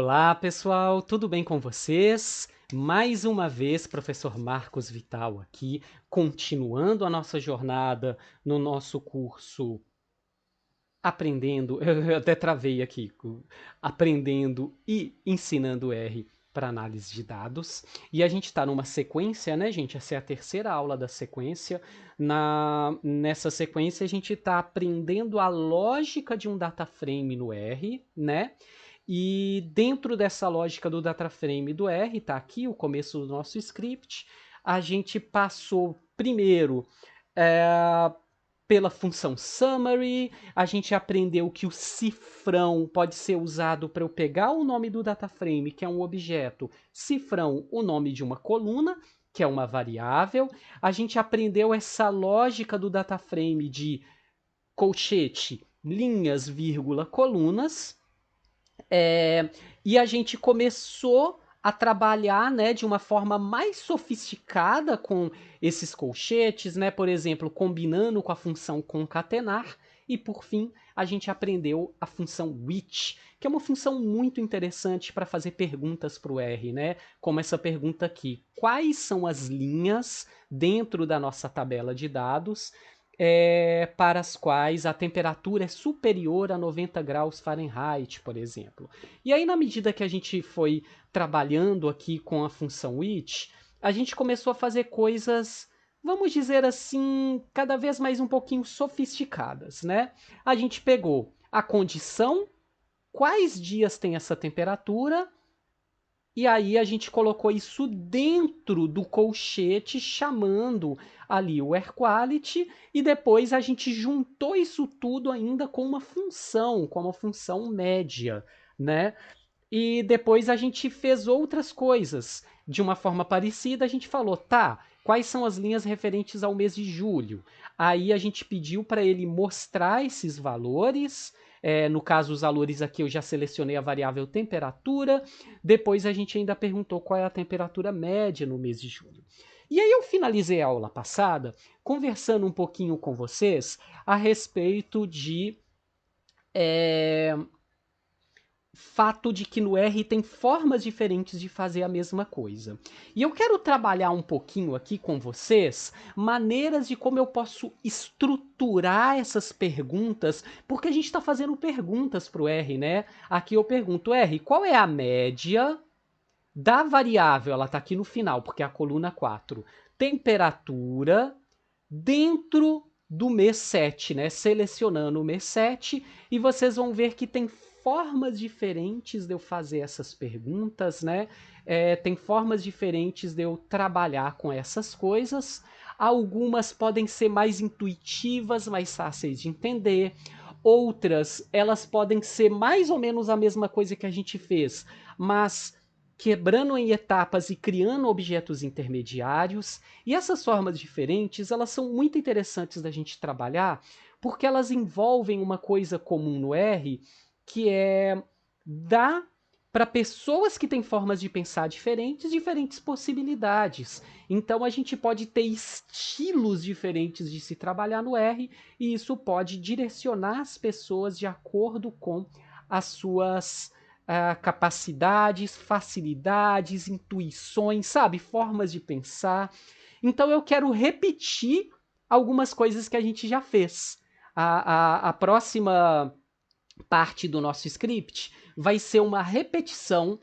Olá, pessoal, tudo bem com vocês? Mais uma vez, professor Marcos Vital aqui, continuando a nossa jornada no nosso curso Aprendendo, eu até travei aqui, Aprendendo e Ensinando R para Análise de Dados. E a gente está numa sequência, né, gente? Essa é a terceira aula da sequência. Nessa sequência, a gente está aprendendo a lógica de um data frame no R, né? E dentro dessa lógica do data frame do R, tá aqui o começo do nosso script, a gente passou primeiro pela função summary, a gente aprendeu que o cifrão pode ser usado para eu pegar o nome do data frame, que é um objeto, cifrão, o nome de uma coluna, que é uma variável. A gente aprendeu essa lógica do data frame de colchete, linhas, vírgula, colunas. E a gente começou a trabalhar, né, de uma forma mais sofisticada com esses colchetes, né, por exemplo, combinando com a função concatenar, e por fim a gente aprendeu a função which, que é uma função muito interessante para fazer perguntas para o R, né, como essa pergunta aqui: quais são as linhas dentro da nossa tabela de dados para as quais a temperatura é superior a 90 graus Fahrenheit, por exemplo. E aí, na medida que a gente foi trabalhando aqui com a função which, a gente começou a fazer coisas, vamos dizer assim, cada vez mais um pouquinho sofisticadas, né? A gente pegou a condição, quais dias tem essa temperatura, e aí a gente colocou isso dentro do colchete, chamando ali o air quality, e depois a gente juntou isso tudo ainda com uma função média, né? E depois a gente fez outras coisas. De uma forma parecida, a gente falou, tá, quais são as linhas referentes ao mês de julho? Aí a gente pediu para ele mostrar esses valores. No caso, os valores aqui eu já selecionei a variável temperatura. Depois a gente ainda perguntou qual é a temperatura média no mês de julho. E aí eu finalizei a aula passada conversando um pouquinho com vocês a respeito de fato de que no R tem formas diferentes de fazer a mesma coisa. E eu quero trabalhar um pouquinho aqui com vocês maneiras de como eu posso estruturar essas perguntas, porque a gente está fazendo perguntas para o R, né? Aqui eu pergunto, R, qual é a média da variável, ela está aqui no final, porque é a coluna 4, temperatura dentro do mês 7, né? Selecionando o mês 7, e vocês vão ver que tem formas diferentes de eu fazer essas perguntas, né? Tem formas diferentes de eu trabalhar com essas coisas. Algumas podem ser mais intuitivas, mais fáceis de entender. Outras, elas podem ser mais ou menos a mesma coisa que a gente fez, mas quebrando em etapas e criando objetos intermediários. E essas formas diferentes, elas são muito interessantes da gente trabalhar, porque elas envolvem uma coisa comum no R, que é dar para pessoas que têm formas de pensar diferentes, diferentes possibilidades. Então a gente pode ter estilos diferentes de se trabalhar no R, e isso pode direcionar as pessoas de acordo com as suas capacidades, facilidades, intuições, sabe? Formas de pensar. Então eu quero repetir algumas coisas que a gente já fez. A próxima parte do nosso script vai ser uma repetição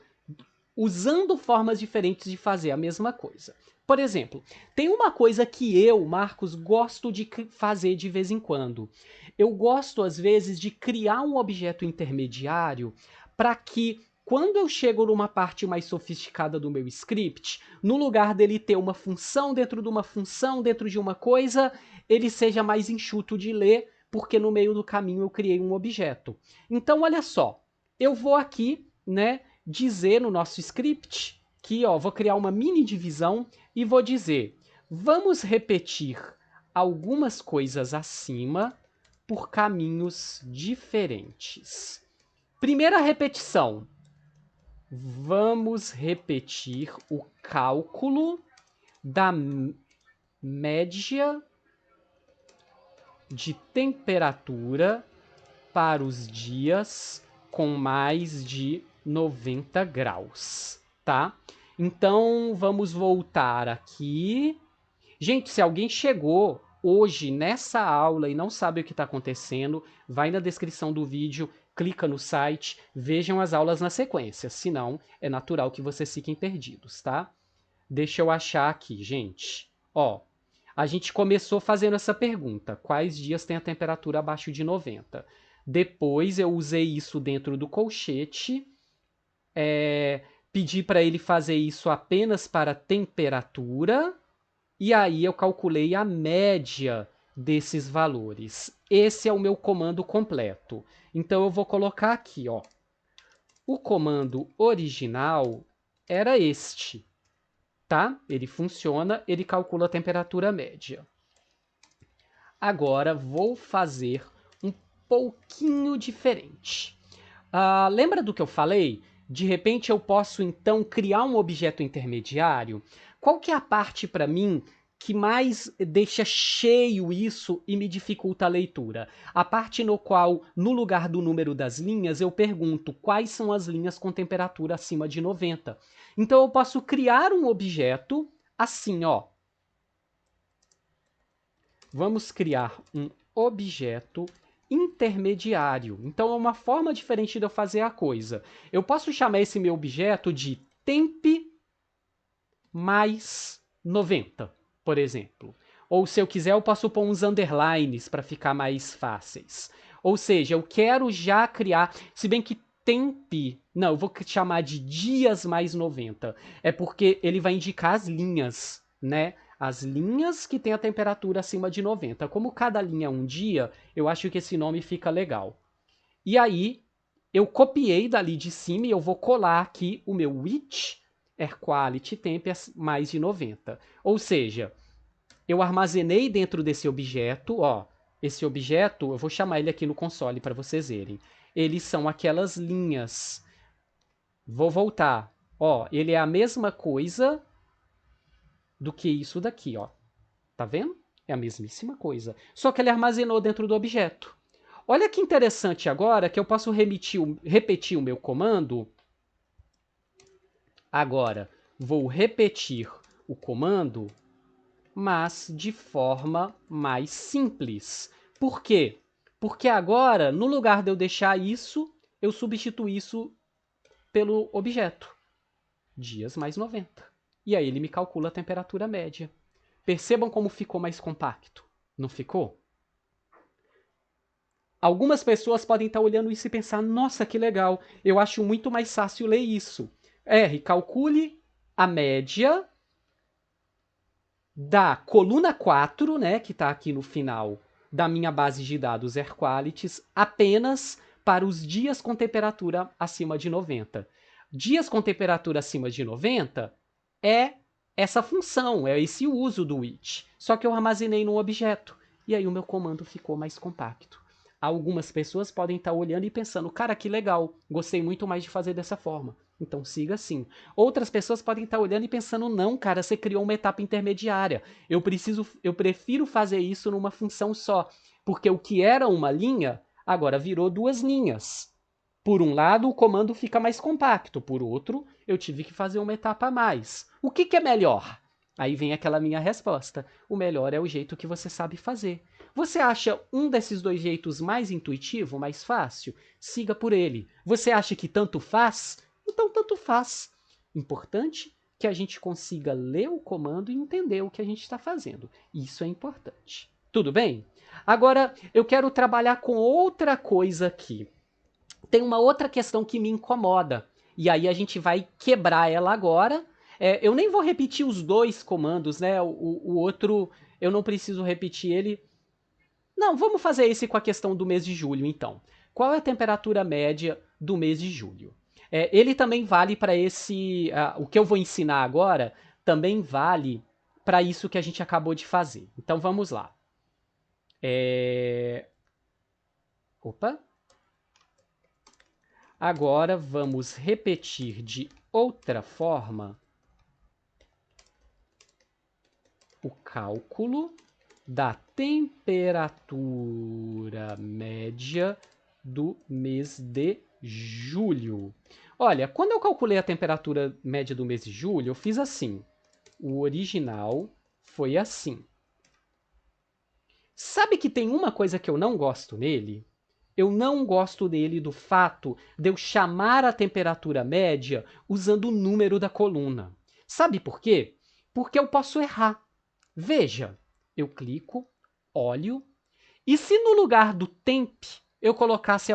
usando formas diferentes de fazer a mesma coisa. Por exemplo, tem uma coisa que eu, Marcos, gosto de fazer de vez em quando. Eu gosto, às vezes, de criar um objeto intermediário para que, quando eu chego numa parte mais sofisticada do meu script, no lugar dele ter uma função dentro de uma função, dentro de uma coisa, ele seja mais enxuto de ler, porque no meio do caminho eu criei um objeto. Então, olha só, eu vou aqui, né, dizer no nosso script que, ó, vou criar uma mini divisão e vou dizer, vamos repetir algumas coisas acima por caminhos diferentes. Primeira repetição. Vamos repetir o cálculo da média de temperatura para os dias com mais de 90 graus, tá? Então, vamos voltar aqui. Gente, se alguém chegou hoje nessa aula e não sabe o que está acontecendo, vai na descrição do vídeo, clica no site, vejam as aulas na sequência. Senão, é natural que vocês fiquem perdidos, tá? Deixa eu achar aqui, gente. Ó, a gente começou fazendo essa pergunta: quais dias tem a temperatura abaixo de 90? Depois eu usei isso dentro do colchete, pedi para ele fazer isso apenas para temperatura, e aí eu calculei a média desses valores. Esse é o meu comando completo. Então eu vou colocar aqui, ó. O comando original era este, tá? Ele funciona, ele calcula a temperatura média. Agora vou fazer um pouquinho diferente. Lembra do que eu falei? De repente eu posso então criar um objeto intermediário. Qual que é a parte para mim que mais deixa cheio isso e me dificulta a leitura? A parte no qual, no lugar do número das linhas, eu pergunto quais são as linhas com temperatura acima de 90. Então eu posso criar um objeto assim, ó. Vamos criar um objeto intermediário. Então é uma forma diferente de eu fazer a coisa. Eu posso chamar esse meu objeto de temp mais 90, por exemplo. Ou se eu quiser, eu posso pôr uns underlines para ficar mais fáceis. Ou seja, eu quero já criar, se bem que temp, não, eu vou chamar de dias mais 90. É porque ele vai indicar as linhas, né? As linhas que tem a temperatura acima de 90. Como cada linha é um dia, eu acho que esse nome fica legal. E aí, eu copiei dali de cima e eu vou colar aqui o meu which air quality temp mais de 90. Ou seja, eu armazenei dentro desse objeto, ó, esse objeto, eu vou chamar ele aqui no console para vocês verem. Eles são aquelas linhas. Vou voltar. Ó, ele é a mesma coisa do que isso daqui, ó. Tá vendo? É a mesmíssima coisa. Só que ele armazenou dentro do objeto. Olha que interessante agora que eu posso repetir o meu comando. Agora, vou repetir o comando, mas de forma mais simples. Por quê? Porque agora, no lugar de eu deixar isso, eu substituo isso pelo objeto. Dias mais 90. E aí ele me calcula a temperatura média. Percebam como ficou mais compacto. Não ficou? Algumas pessoas podem estar olhando isso e pensar, nossa, que legal, eu acho muito mais fácil ler isso. R, calcule a média da coluna 4, né, que está aqui no final da minha base de dados AirQualities, apenas para os dias com temperatura acima de 90. Dias com temperatura acima de 90 é essa função, é esse uso do which. Só que eu armazenei num objeto, e aí o meu comando ficou mais compacto. Algumas pessoas podem estar olhando e pensando, cara, que legal, gostei muito mais de fazer dessa forma. Então siga assim. Outras pessoas podem estar olhando e pensando, não, cara, você criou uma etapa intermediária. Eu prefiro fazer isso numa função só, porque o que era uma linha agora virou duas linhas. Por um lado, o comando fica mais compacto, por outro, eu tive que fazer uma etapa a mais. O que é melhor? Aí vem aquela minha resposta. O melhor é o jeito que você sabe fazer. Você acha um desses dois jeitos mais intuitivo, mais fácil? Siga por ele. Você acha que tanto faz? Então tanto faz. Importante que a gente consiga ler o comando e entender o que a gente está fazendo. Isso é importante. Tudo bem? Agora eu quero trabalhar com outra coisa aqui. Tem uma outra questão que me incomoda. E aí a gente vai quebrar ela agora. Eu nem vou repetir os dois comandos, né? O outro eu não preciso repetir ele. Não, vamos fazer esse com a questão do mês de julho, então. Qual é a temperatura média do mês de julho? Ele também vale para esse. O que eu vou ensinar agora também vale para isso que a gente acabou de fazer. Então vamos lá. Opa! Agora vamos repetir de outra forma o cálculo da temperatura média do mês de julho. Olha, quando eu calculei a temperatura média do mês de julho, eu fiz assim. O original foi assim. Sabe que tem uma coisa que eu não gosto nele? Eu não gosto dele do fato de eu chamar a temperatura média usando o número da coluna. Sabe por quê? Porque eu posso errar. Veja, eu clico, olho, e se no lugar do temp eu colocasse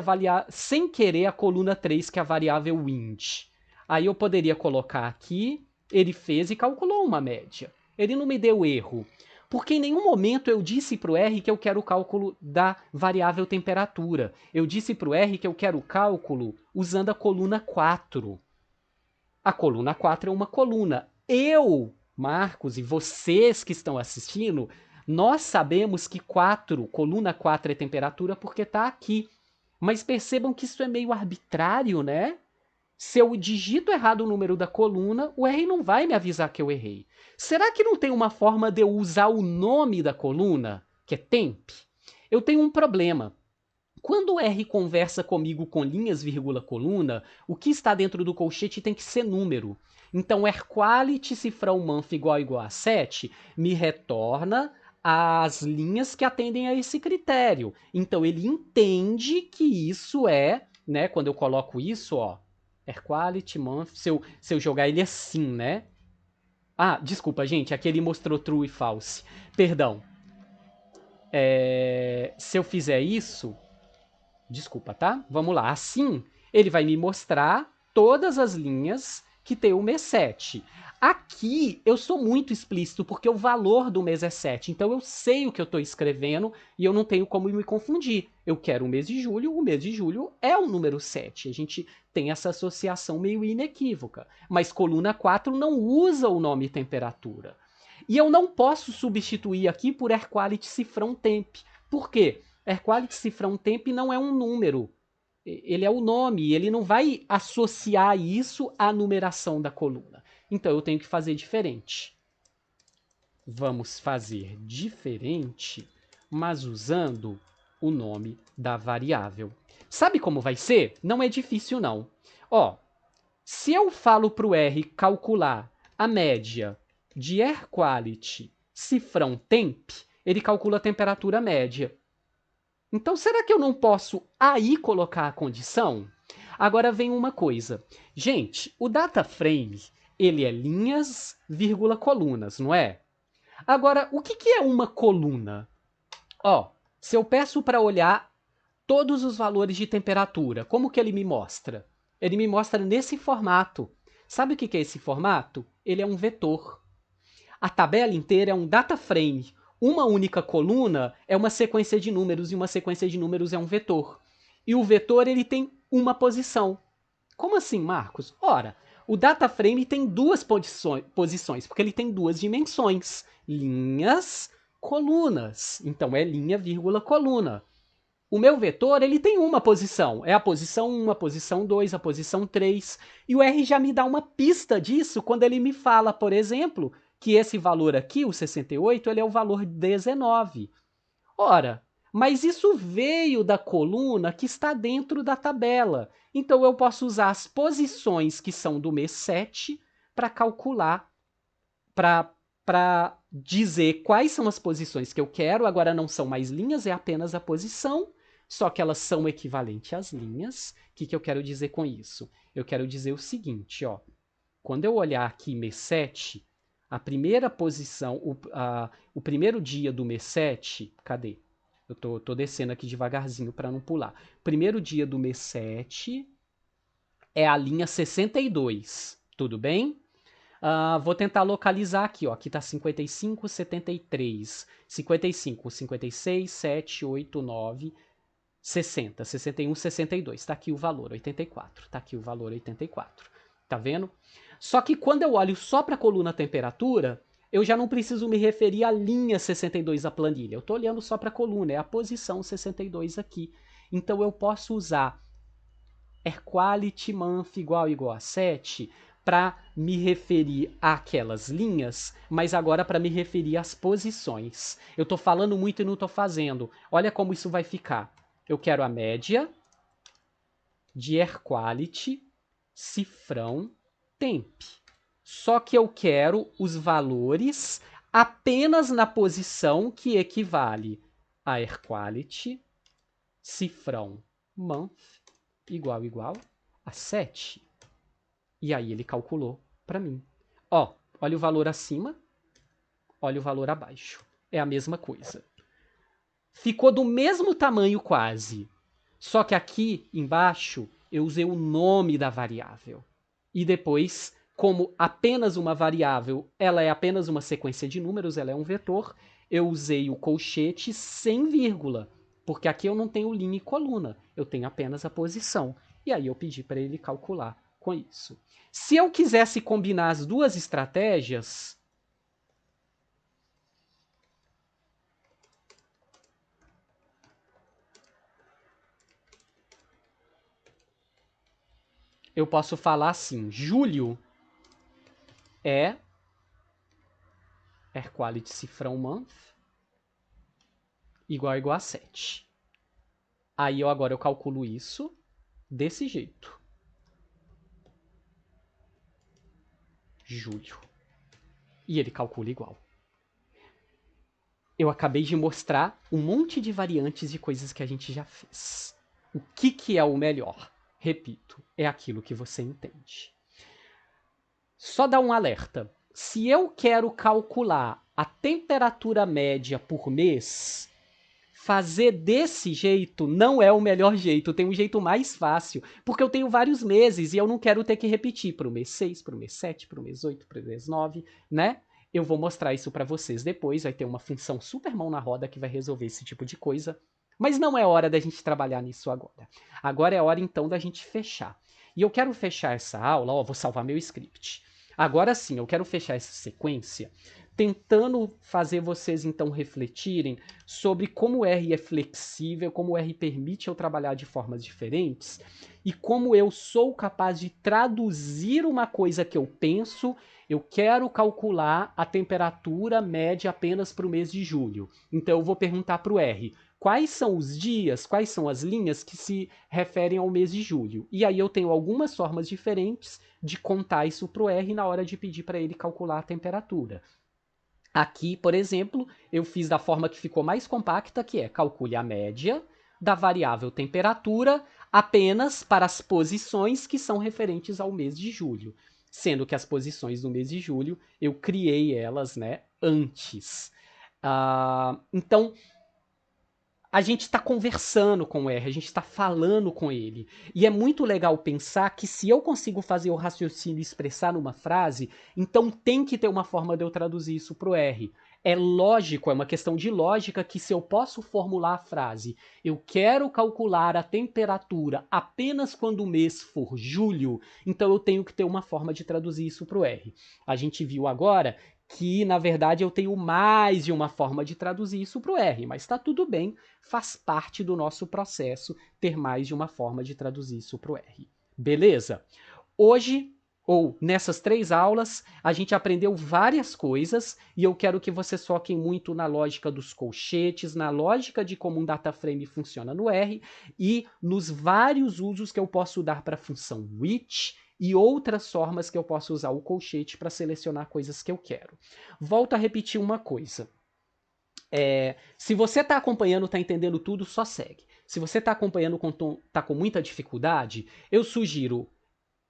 sem querer a coluna 3, que é a variável wind? Aí eu poderia colocar aqui, ele fez e calculou uma média. Ele não me deu erro. Porque em nenhum momento eu disse para o R que eu quero o cálculo da variável temperatura. Eu disse para o R que eu quero o cálculo usando a coluna 4. A coluna 4 é uma coluna. Eu, Marcos, e vocês que estão assistindo, nós sabemos que coluna 4 é temperatura porque está aqui. Mas percebam que isso é meio arbitrário, né? Se eu digito errado o número da coluna, o R não vai me avisar que eu errei. Será que não tem uma forma de eu usar o nome da coluna, que é temp? Eu tenho um problema. Quando o R conversa comigo com linhas, vírgula, coluna, o que está dentro do colchete tem que ser número. Então, AirQuality cifrão month igual a 7 me retorna as linhas que atendem a esse critério. Então, ele entende que isso é, né, quando eu coloco isso, ó, AirQuality month, se eu jogar ele assim, né? Ah, desculpa, gente, aqui ele mostrou true e false. Perdão. Se eu fizer isso, desculpa, tá? Vamos lá. Assim, ele vai me mostrar todas as linhas que tem o mês 7. Aqui, eu sou muito explícito, porque o valor do mês é 7. Então, eu sei o que eu estou escrevendo e eu não tenho como me confundir. Eu quero o mês de julho, o mês de julho é o número 7. A gente tem essa associação meio inequívoca. Mas coluna 4 não usa o nome temperatura. E eu não posso substituir aqui por AirQuality cifrão temp. Por quê? AirQuality cifrão temp não é um número. Ele é o nome, ele não vai associar isso à numeração da coluna. Então eu tenho que fazer diferente. Vamos fazer diferente, mas usando o nome da variável. Sabe como vai ser? Não é difícil não. Ó, se eu falo para o R calcular a média de AirQuality cifrão temp, ele calcula a temperatura média. Então, será que eu não posso aí colocar a condição? Agora vem uma coisa. Gente, o data frame, ele é linhas, vírgula, colunas, não é? Agora, o que é uma coluna? Ó, se eu peço para olhar todos os valores de temperatura, como que ele me mostra? Ele me mostra nesse formato. Sabe o que é esse formato? Ele é um vetor. A tabela inteira é um data frame. Uma única coluna é uma sequência de números e uma sequência de números é um vetor. E o vetor ele tem uma posição. Como assim, Marcos? Ora, o data frame tem duas posições, porque ele tem duas dimensões. Linhas, colunas. Então é linha, vírgula, coluna. O meu vetor ele tem uma posição. É a posição 1, a posição 2, a posição 3. E o R já me dá uma pista disso quando ele me fala, por exemplo, que esse valor aqui, o 68, ele é o valor 19. Ora, mas isso veio da coluna que está dentro da tabela. Então eu posso usar as posições que são do mês 7 para calcular, para dizer quais são as posições que eu quero. Agora não são mais linhas, é apenas a posição, só que elas são equivalentes às linhas. O que eu quero dizer com isso? Eu quero dizer o seguinte, ó. Quando eu olhar aqui mês 7, a primeira posição, o primeiro dia do mês 7, cadê? Eu tô descendo aqui devagarzinho para não pular. Primeiro dia do mês 7 é a linha 62, tudo bem? Vou tentar localizar aqui, ó. Aqui tá 55, 73, 55, 56, 7, 8, 9, 60, 61, 62. Tá aqui o valor, 84. Tá aqui o valor 84. Tá vendo? Só que quando eu olho só para a coluna temperatura, eu já não preciso me referir à linha 62 da planilha. Eu tô olhando só para a coluna, é a posição 62 aqui. Então eu posso usar AirQuality month igual a 7 para me referir àquelas linhas, mas agora para me referir às posições. Eu estou falando muito e não estou fazendo. Olha como isso vai ficar. Eu quero a média de AirQuality cifrão temp. Só que eu quero os valores apenas na posição que equivale a airQuality cifrão month igual a 7. E aí ele calculou para mim. Ó, olha o valor acima, olha o valor abaixo. É a mesma coisa. Ficou do mesmo tamanho quase. Só que aqui embaixo eu usei o nome da variável. E depois, como apenas uma variável, ela é apenas uma sequência de números, ela é um vetor, eu usei o colchete sem vírgula. Porque aqui eu não tenho linha e coluna, eu tenho apenas a posição. E aí eu pedi para ele calcular com isso. Se eu quisesse combinar as duas estratégias, eu posso falar assim, julho é airQuality cifrão month igual a 7. Aí agora eu calculo isso desse jeito. Julho. E ele calcula igual. Eu acabei de mostrar um monte de variantes de coisas que a gente já fez. O que é o melhor? Repito, é aquilo que você entende. Só dar um alerta. Se eu quero calcular a temperatura média por mês, fazer desse jeito não é o melhor jeito. Tem um jeito mais fácil. Porque eu tenho vários meses e eu não quero ter que repetir para o mês 6, para o mês 7, para o mês 8, para o mês 9, né? Eu vou mostrar isso para vocês depois. Vai ter uma função super mão na roda que vai resolver esse tipo de coisa. Mas não é hora da gente trabalhar nisso agora. Agora é hora, então, da gente fechar. E eu quero fechar essa aula, ó, vou salvar meu script. Agora sim, eu quero fechar essa sequência tentando fazer vocês, então, refletirem sobre como o R é flexível, como o R permite eu trabalhar de formas diferentes e como eu sou capaz de traduzir uma coisa que eu penso. Eu quero calcular a temperatura média apenas para o mês de julho. Então, eu vou perguntar para o R, quais são os dias, quais são as linhas que se referem ao mês de julho. E aí eu tenho algumas formas diferentes de contar isso para o R na hora de pedir para ele calcular a temperatura. Aqui, por exemplo, eu fiz da forma que ficou mais compacta, que é calcule a média da variável temperatura apenas para as posições que são referentes ao mês de julho. Sendo que as posições do mês de julho, eu criei elas, né, antes. Então, a gente está conversando com o R, a gente está falando com ele. E é muito legal pensar que se eu consigo fazer o raciocínio expressar numa frase, então tem que ter uma forma de eu traduzir isso para o R. É lógico, é uma questão de lógica que se eu posso formular a frase, eu quero calcular a temperatura apenas quando o mês for julho, então eu tenho que ter uma forma de traduzir isso para o R. A gente viu agora que, na verdade, eu tenho mais de uma forma de traduzir isso para o R, mas está tudo bem, faz parte do nosso processo ter mais de uma forma de traduzir isso para o R. Beleza? Hoje, ou nessas 3 aulas, a gente aprendeu várias coisas e eu quero que vocês foquem muito na lógica dos colchetes, na lógica de como um data frame funciona no R e nos vários usos que eu posso dar para a função which e outras formas que eu posso usar o colchete para selecionar coisas que eu quero. Volto a repetir uma coisa. Se você está acompanhando, está entendendo tudo, só segue. Se você está acompanhando, está com muita dificuldade, eu sugiro,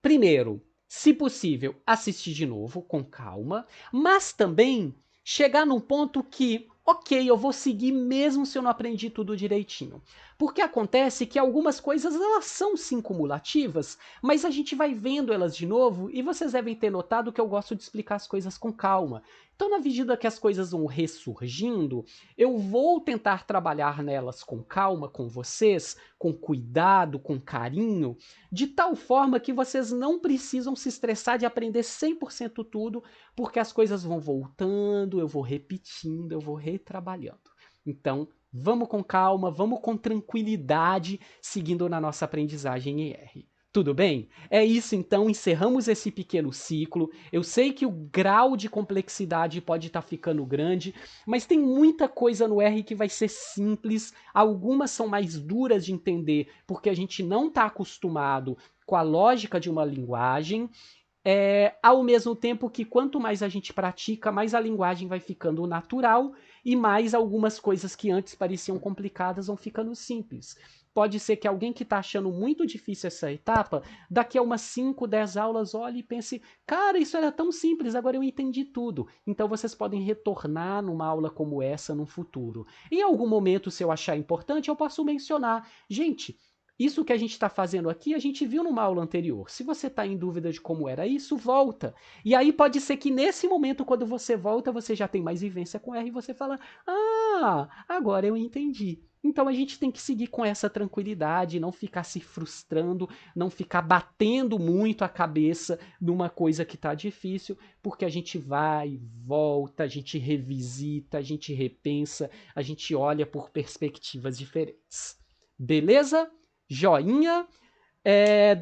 primeiro, se possível, assistir de novo, com calma, mas também chegar num ponto que, ok, eu vou seguir mesmo se eu não aprendi tudo direitinho. Porque acontece que algumas coisas, elas são sim cumulativas, mas a gente vai vendo elas de novo e vocês devem ter notado que eu gosto de explicar as coisas com calma. Então, na medida que as coisas vão ressurgindo, eu vou tentar trabalhar nelas com calma, com vocês, com cuidado, com carinho, de tal forma que vocês não precisam se estressar de aprender 100% tudo, porque as coisas vão voltando, eu vou repetindo, eu vou retrabalhando. Então, vamos com calma, vamos com tranquilidade, seguindo na nossa aprendizagem em R. Tudo bem? É isso então, encerramos esse pequeno ciclo. Eu sei que o grau de complexidade pode estar ficando grande, mas tem muita coisa no R que vai ser simples, algumas são mais duras de entender, porque a gente não está acostumado com a lógica de uma linguagem, ao mesmo tempo que quanto mais a gente pratica, mais a linguagem vai ficando natural e mais algumas coisas que antes pareciam complicadas vão ficando simples. Pode ser que alguém que está achando muito difícil essa etapa, daqui a umas 5, 10 aulas, olhe e pense, cara, isso era tão simples, agora eu entendi tudo. Então vocês podem retornar numa aula como essa no futuro. Em algum momento, se eu achar importante, eu posso mencionar. Gente, isso que a gente está fazendo aqui, a gente viu numa aula anterior. Se você está em dúvida de como era isso, volta. E aí pode ser que nesse momento, quando você volta, você já tem mais vivência com R e você fala, ah, agora eu entendi. Então a gente tem que seguir com essa tranquilidade, não ficar se frustrando, não ficar batendo muito a cabeça numa coisa que está difícil, porque a gente vai, volta, a gente revisita, a gente repensa, a gente olha por perspectivas diferentes. Beleza? Joinha.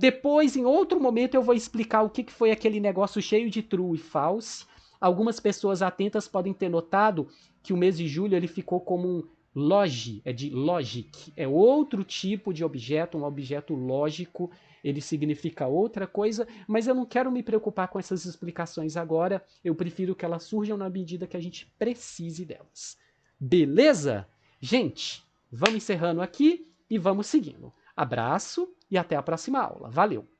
Depois, em outro momento, eu vou explicar o que foi aquele negócio cheio de true e false. Algumas pessoas atentas podem ter notado que o mês de julho ele ficou como um logi, de logic. É outro tipo de objeto, um objeto lógico. Ele significa outra coisa, mas eu não quero me preocupar com essas explicações agora. Eu prefiro que elas surjam na medida que a gente precise delas. Beleza? Gente, vamos encerrando aqui e vamos seguindo. Abraço e até a próxima aula. Valeu!